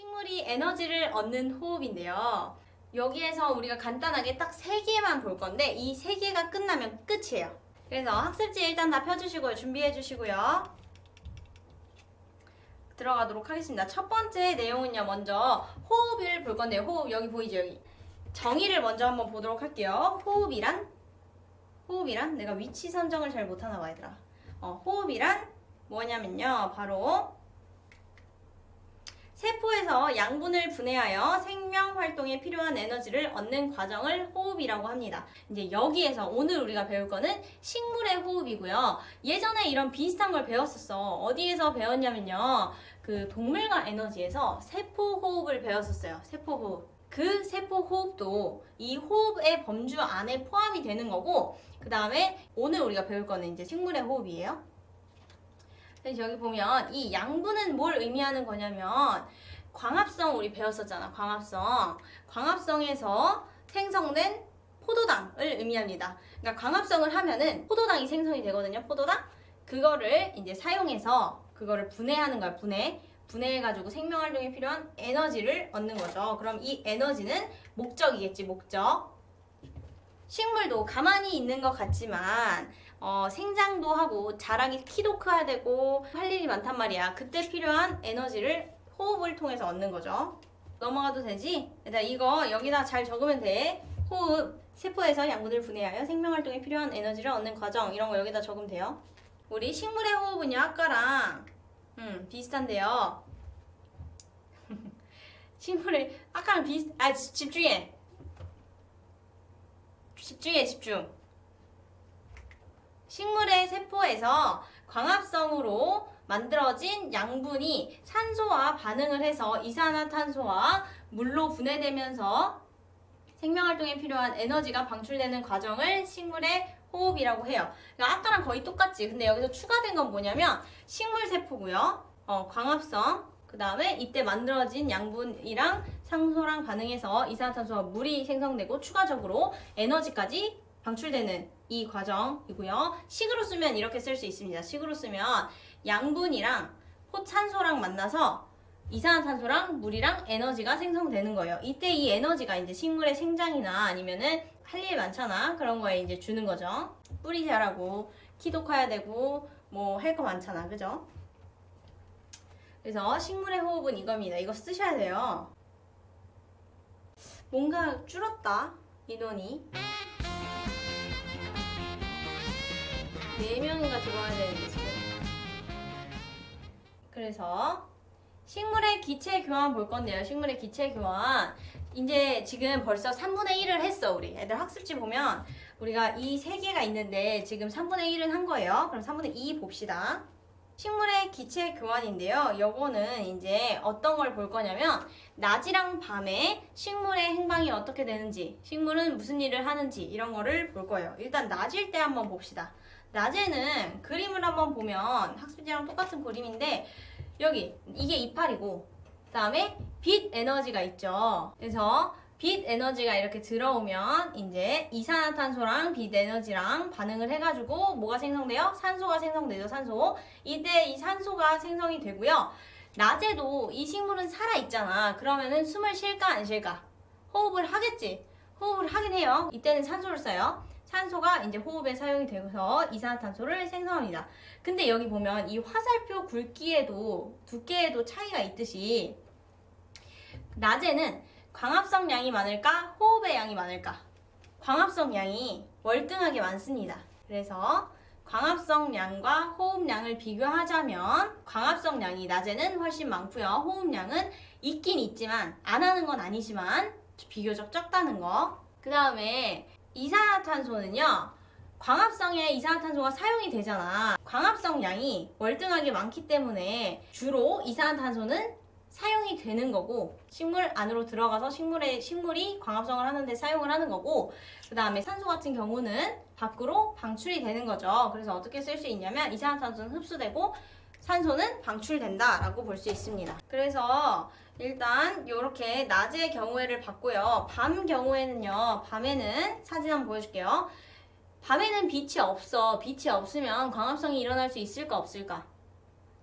식물이 에너지를 얻는 호흡인데요. 여기에서 우리가 간단하게 딱 3개만 볼 건데 이 3개가 끝나면 끝이에요. 그래서 학습지 일단 다 펴주시고요. 준비해 주시고요. 들어가도록 하겠습니다. 첫 번째 내용은요. 먼저 호흡을 볼 건데요. 호흡 여기 보이죠? 여기. 정의를 먼저 한번 보도록 할게요. 호흡이란 내가 위치 선정을 잘 못하나 봐 얘들아. 호흡이란 뭐냐면요. 바로 세포에서 양분을 분해하여 생명 활동에 필요한 에너지를 얻는 과정을 호흡이라고 합니다. 이제 여기에서 오늘 우리가 배울 거는 식물의 호흡이고요. 예전에 이런 비슷한 걸 배웠었어. 어디에서 배웠냐면요. 그 동물과 에너지에서 세포 호흡을 배웠었어요. 세포 호흡. 그 세포 호흡도 이 호흡의 범주 안에 포함이 되는 거고, 그 다음에 오늘 우리가 배울 거는 이제 식물의 호흡이에요. 그래서 여기 보면 이 양분은 뭘 의미하는 거냐면 광합성 우리 배웠었잖아. 광합성에서 생성된 포도당을 의미합니다. 그러니까 광합성을 하면은 포도당이 생성이 되거든요. 포도당. 그거를 이제 사용해서 그거를 분해하는 거야. 분해해가지고 생명활동에 필요한 에너지를 얻는 거죠. 그럼 이 에너지는 목적이겠지. 목적. 식물도 가만히 있는 것 같지만 생장도 하고 자라기 키도 커야 되고 할 일이 많단 말이야. 그때 필요한 에너지를 호흡을 통해서 얻는 거죠. 넘어가도 되지? 일단 이거 여기다 잘 적으면 돼. 호흡, 세포에서 양분을 분해하여 생명활동에 필요한 에너지를 얻는 과정, 이런 거 여기다 적으면 돼요. 우리 식물의 호흡은요, 아까랑 비슷한데요. 식물의 아까랑 집중. 식물의 세포에서 광합성으로 만들어진 양분이 산소와 반응을 해서 이산화탄소와 물로 분해되면서 생명활동에 필요한 에너지가 방출되는 과정을 식물의 호흡이라고 해요. 그러니까 아까랑 거의 똑같지. 근데 여기서 추가된 건 뭐냐면 식물 세포고요. 광합성. 그 다음에 이때 만들어진 양분이랑 산소랑 반응해서 이산화탄소와 물이 생성되고 추가적으로 에너지까지 방출되는 이 과정이고요. 식으로 쓰면 이렇게 쓸 수 있습니다. 식으로 쓰면 양분이랑 산소랑 만나서 이산화탄소랑 물이랑 에너지가 생성되는 거예요. 이때 이 에너지가 이제 식물의 생장이나 아니면은 할 일 많잖아. 그런 거에 이제 주는 거죠. 뿌리 자라고 키도 커야 되고 뭐 할 거 많잖아. 그죠? 그래서 식물의 호흡은 이겁니다. 이거 쓰셔야 돼요. 뭔가 줄었다. 인원이. 4명인가 들어와야 되는데 지금. 그래서 식물의 기체 교환 볼 건데요. 식물의 기체 교환. 이제 지금 벌써 3분의 1을 했어. 우리 애들 학습지 보면 우리가 이 3개가 있는데 지금 3분의 1은 한 거예요. 그럼 3분의 2 봅시다. 식물의 기체 교환인데요. 요거는 이제 어떤 걸 볼 거냐면 낮이랑 밤에 식물의 행방이 어떻게 되는지, 식물은 무슨 일을 하는지 이런 거를 볼 거예요. 일단 낮일 때 한번 봅시다. 낮에는 그림을 한번 보면 학습지랑 똑같은 그림인데 여기 이게 이파리고 그 다음에 빛 에너지가 있죠. 그래서 빛 에너지가 이렇게 들어오면 이제 이산화탄소랑 빛 에너지랑 반응을 해가지고 뭐가 생성돼요? 산소가 생성되죠. 산소. 이때 이 산소가 생성이 되고요. 낮에도 이 식물은 살아있잖아. 그러면은 숨을 쉴까 안 쉴까? 호흡을 하겠지. 호흡을 하긴 해요. 이때는 산소를 써요. 산소가 이제 호흡에 사용이 되어서 이산화탄소를 생성합니다. 근데 여기 보면 이 화살표 굵기에도 두께에도 차이가 있듯이 낮에는 광합성 양이 많을까? 호흡의 양이 많을까? 광합성 양이 월등하게 많습니다. 그래서 광합성 양과 호흡량을 비교하자면 광합성 양이 낮에는 훨씬 많고요. 호흡량은 있긴 있지만 안 하는 건 아니지만 비교적 적다는 거. 그 다음에 이산화탄소는요. 광합성에 이산화탄소가 사용이 되잖아. 광합성 양이 월등하게 많기 때문에 주로 이산화탄소는 사용이 되는 거고 식물 안으로 들어가서 식물이 광합성을 하는데 사용을 하는 거고 그 다음에 산소 같은 경우는 밖으로 방출이 되는 거죠. 그래서 어떻게 쓸 수 있냐면 이산화탄소는 흡수되고 산소는 방출된다 라고 볼 수 있습니다. 그래서 일단 이렇게 낮의 경우에를 봤고요. 밤 경우에는요. 밤에는 사진 한번 보여줄게요. 밤에는 빛이 없어. 빛이 없으면 광합성이 일어날 수 있을까 없을까?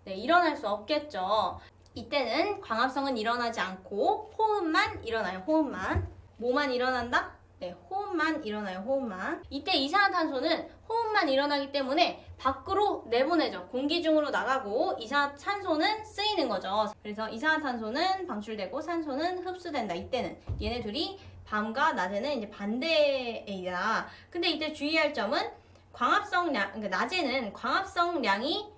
네, 일어날 수 없겠죠. 이때는 광합성은 일어나지 않고 호흡만 일어나요. 호흡만. 뭐만 일어난다? 네, 호흡만 일어나요. 호흡만. 이때 이산화탄소는 호흡만 일어나기 때문에 밖으로 내보내죠. 공기 중으로 나가고 이산화탄소는 쓰이는 거죠. 그래서 이산화탄소는 방출되고 산소는 흡수된다. 이때는 얘네 둘이 밤과 낮에는 이제 반대이다. 근데 이때 주의할 점은 광합성량, 그러니까 낮에는 광합성량이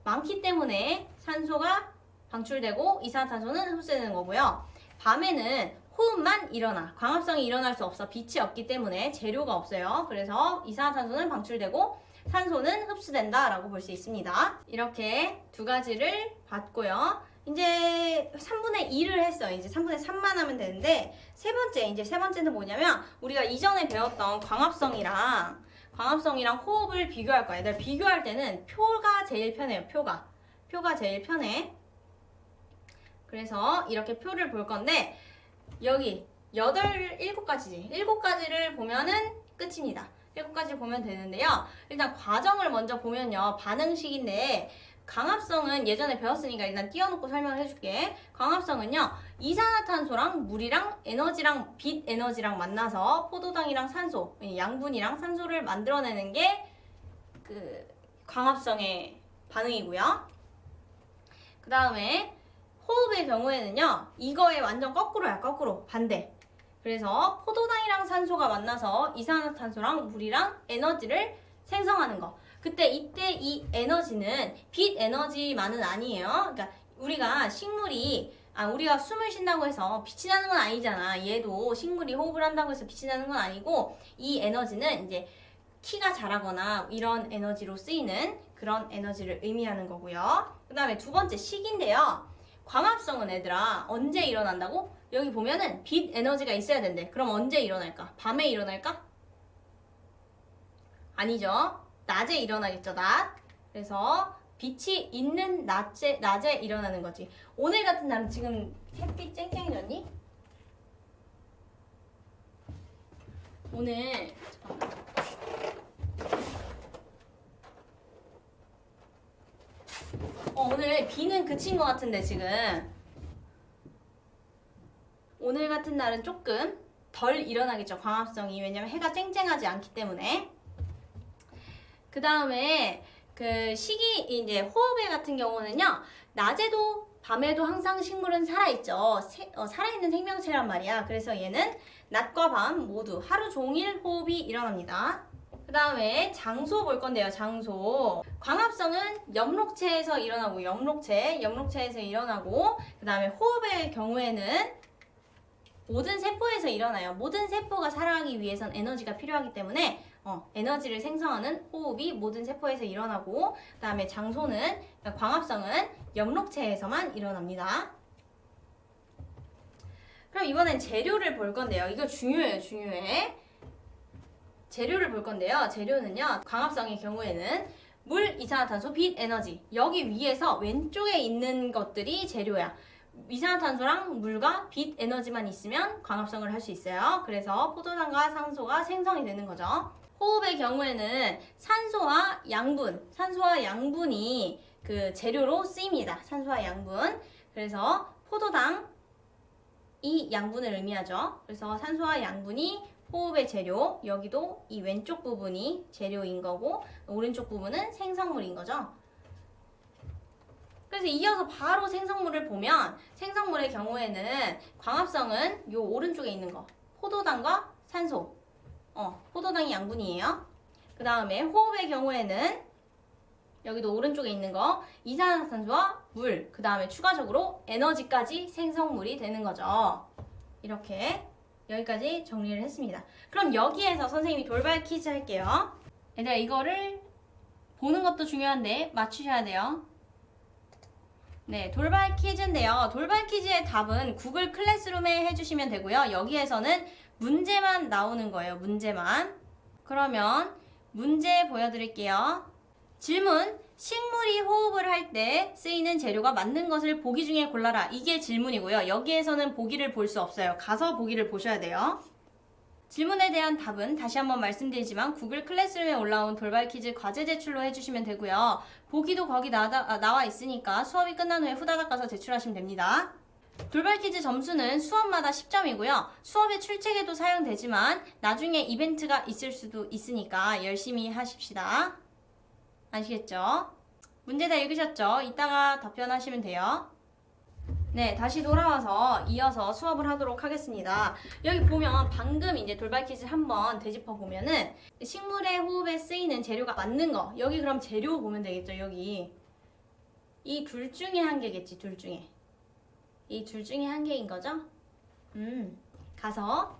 많기 때문에 산소가 방출되고 이산화탄소는 흡수되는 거고요. 밤에는 호흡만 일어나. 광합성이 일어날 수 없어. 빛이 없기 때문에 재료가 없어요. 그래서 이산화탄소는 방출되고 산소는 흡수된다 라고 볼 수 있습니다. 이렇게 두 가지를 봤고요. 이제 3분의 2를 했어요. 이제 3분의 3만 하면 되는데 세 번째는 뭐냐면 우리가 이전에 배웠던 광합성이랑 호흡을 비교할 거야. 얘들 비교할 때는 표가 제일 편해요. 표가 제일 편해. 그래서 이렇게 표를 볼 건데 여기 7가지지. 7가지를 보면은 끝입니다. 7가지 보면 되는데요. 일단 과정을 먼저 보면요. 반응식인데 광합성은 예전에 배웠으니까 일단 띄워놓고 설명을 해줄게. 광합성은요. 이산화탄소랑 물이랑 에너지랑 빛 에너지랑 만나서 포도당이랑 산소, 양분이랑 산소를 만들어내는 게 그 광합성의 반응이고요. 그 다음에 호흡의 경우에는요. 이거의 완전 거꾸로야. 거꾸로. 반대. 그래서 포도당이랑 산소가 만나서 이산화탄소랑 물이랑 에너지를 생성하는 거. 이때 이 에너지는 빛 에너지만은 아니에요. 그러니까 우리가 우리가 숨을 쉰다고 해서 빛이 나는 건 아니잖아. 얘도 식물이 호흡을 한다고 해서 빛이 나는 건 아니고 이 에너지는 이제 키가 자라거나 이런 에너지로 쓰이는 그런 에너지를 의미하는 거고요. 그 다음에 두 번째 식인데요. 광합성은 얘들아 언제 일어난다고? 여기 보면은 빛 에너지가 있어야 된대. 그럼 언제 일어날까? 밤에 일어날까? 아니죠. 낮에 일어나겠죠. 낮. 그래서 빛이 있는 낮에 일어나는 거지. 오늘 같은 날은 지금 햇빛 쨍쨍해졌니? 오늘 잠깐만. 오늘 비는 그친 것 같은데 지금 오늘 같은 날은 조금 덜 일어나겠죠. 광합성이. 왜냐면 해가 쨍쨍하지 않기 때문에. 그 다음에 그 시기 이제 호흡의 같은 경우는요. 낮에도 밤에도 항상 식물은 살아있죠. 살아있는 생명체란 말이야. 그래서 얘는 낮과 밤 모두 하루 종일 호흡이 일어납니다. 그 다음에 장소 볼 건데요. 장소. 광합성은 염록체에서 일어나고 염록체에서 일어나고 그 다음에 호흡의 경우에는 모든 세포에서 일어나요. 모든 세포가 살아가기 위해선 에너지가 필요하기 때문에 에너지를 생성하는 호흡이 모든 세포에서 일어나고 그 다음에 장소는 광합성은 염록체에서만 일어납니다. 그럼 이번엔 재료를 볼 건데요. 이거 중요해. 재료를 볼 건데요. 재료는요. 광합성의 경우에는 물, 이산화탄소, 빛, 에너지. 여기 위에서 왼쪽에 있는 것들이 재료야. 이산화탄소랑 물과 빛, 에너지만 있으면 광합성을 할 수 있어요. 그래서 포도당과 산소가 생성이 되는 거죠. 호흡의 경우에는 산소와 양분이 그 재료로 쓰입니다. 산소와 양분. 그래서 포도당 이 양분을 의미하죠. 그래서 산소와 양분이 호흡의 재료, 여기도 이 왼쪽 부분이 재료인 거고 오른쪽 부분은 생성물인 거죠. 그래서 이어서 바로 생성물을 보면 생성물의 경우에는 광합성은 요 오른쪽에 있는 거 포도당과 산소 포도당이 양분이에요. 그 다음에 호흡의 경우에는 여기도 오른쪽에 있는 거 이산화탄소와 물, 그 다음에 추가적으로 에너지까지 생성물이 되는 거죠. 이렇게 여기까지 정리를 했습니다. 그럼 여기에서 선생님이 돌발 퀴즈 할게요. 얘들아 이거를 보는 것도 중요한데 맞추셔야 돼요. 네, 돌발 퀴즈인데요. 돌발 퀴즈의 답은 구글 클래스룸에 해주시면 되고요. 여기에서는 문제만 나오는 거예요. 문제만. 그러면 문제 보여드릴게요. 질문. 식물이 호흡을 할 때 쓰이는 재료가 맞는 것을 보기 중에 골라라. 이게 질문이고요. 여기에서는 보기를 볼 수 없어요. 가서 보기를 보셔야 돼요. 질문에 대한 답은 다시 한번 말씀드리지만 구글 클래스룸에 올라온 돌발 퀴즈 과제 제출로 해주시면 되고요. 보기도 거기 나와 있으니까 수업이 끝난 후에 후다닥 가서 제출하시면 됩니다. 돌발 퀴즈 점수는 수업마다 10점이고요. 수업의 출첵에도 사용되지만 나중에 이벤트가 있을 수도 있으니까 열심히 하십시다. 아시겠죠? 문제 다 읽으셨죠? 이따가 답변하시면 돼요. 네, 다시 돌아와서 이어서 수업을 하도록 하겠습니다. 여기 보면 방금 이제 돌발 퀴즈 한번 되짚어 보면은 식물의 호흡에 쓰이는 재료가 맞는 거. 여기 그럼 재료 보면 되겠죠, 여기. 이 둘 중에 한 개겠지, 둘 중에. 이 둘 중에 한 개인 거죠? 가서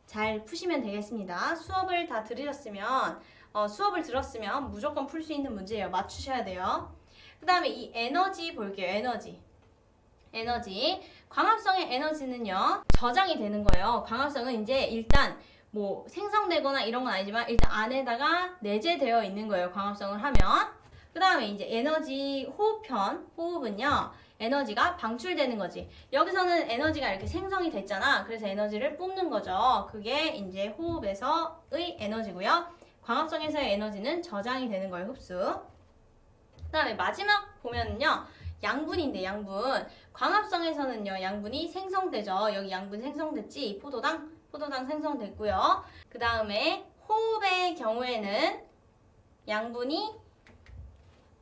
잘 푸시면 되겠습니다. 수업을 다 들으셨으면, 수업을 들었으면 무조건 풀 수 있는 문제예요. 맞추셔야 돼요. 그 다음에 이 에너지 볼게요, 에너지. 광합성의 에너지는요, 저장이 되는 거예요. 광합성은 이제 일단 뭐 생성되거나 이런 건 아니지만 일단 안에다가 내재되어 있는 거예요. 광합성을 하면. 그 다음에 이제 에너지 호흡은요, 에너지가 방출되는 거지. 여기서는 에너지가 이렇게 생성이 됐잖아. 그래서 에너지를 뿜는 거죠. 그게 이제 호흡에서의 에너지고요. 광합성에서의 에너지는 저장이 되는 거예요. 흡수. 그 다음에 마지막 보면은요, 양분인데 양분. 광합성에서는요, 양분이 생성되죠. 여기 양분 생성됐지? 포도당 생성됐고요. 그 다음에 호흡의 경우에는 양분이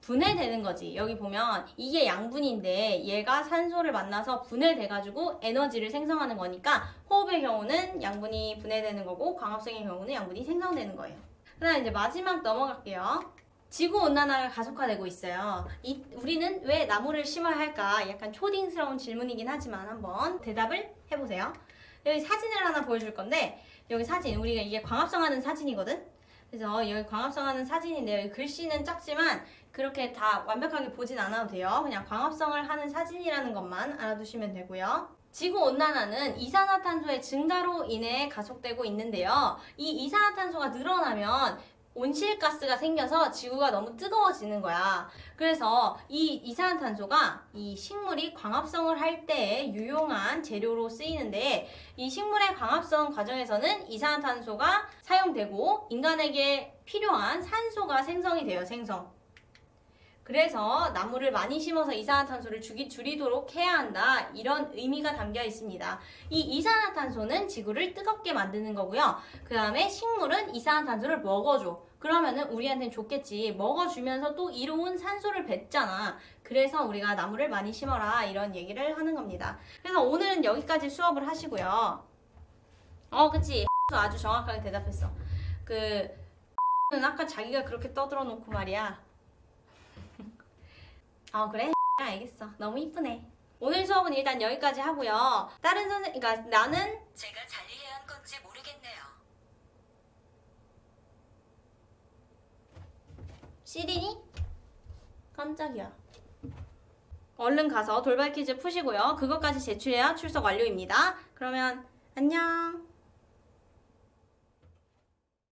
분해되는 거지. 여기 보면 이게 양분인데 얘가 산소를 만나서 분해돼가지고 에너지를 생성하는 거니까 호흡의 경우는 양분이 분해되는 거고 광합성의 경우는 양분이 생성되는 거예요. 그 다음에 이제 마지막 넘어갈게요. 지구온난화가 가속화되고 있어요. 우리는 왜 나무를 심어야 할까? 약간 초딩스러운 질문이긴 하지만 한번 대답을 해보세요. 여기 사진을 하나 보여줄 건데 여기 사진, 우리가 이게 광합성하는 사진이거든? 그래서 여기 광합성하는 사진인데 여기 글씨는 작지만 그렇게 다 완벽하게 보진 않아도 돼요. 그냥 광합성을 하는 사진이라는 것만 알아두시면 되고요. 지구온난화는 이산화탄소의 증가로 인해 가속되고 있는데요. 이 이산화탄소가 늘어나면 온실가스가 생겨서 지구가 너무 뜨거워지는 거야. 그래서 이 이산화탄소가 이 식물이 광합성을 할 때에 유용한 재료로 쓰이는데 이 식물의 광합성 과정에서는 이산화탄소가 사용되고 인간에게 필요한 산소가 생성이 돼요. 그래서 나무를 많이 심어서 이산화탄소를 줄이도록 해야 한다. 이런 의미가 담겨 있습니다. 이 이산화탄소는 지구를 뜨겁게 만드는 거고요. 그 다음에 식물은 이산화탄소를 먹어줘. 그러면은 우리한테는 좋겠지. 먹어주면서 또 이로운 산소를 뱉잖아. 그래서 우리가 나무를 많이 심어라. 이런 얘기를 하는 겁니다. 그래서 오늘은 여기까지 수업을 하시고요. 그치. 아주 정확하게 대답했어. 는 아까 자기가 그렇게 떠들어 놓고 말이야. 그래? 알겠어. 너무 이쁘네. 오늘 수업은 일단 여기까지 하고요. 다른 그러니까 나는 제가 잘 이해한 건지 모르겠네요. 시리니? 깜짝이야. 얼른 가서 돌발 퀴즈 푸시고요. 그것까지 제출해야 출석 완료입니다. 그러면 안녕.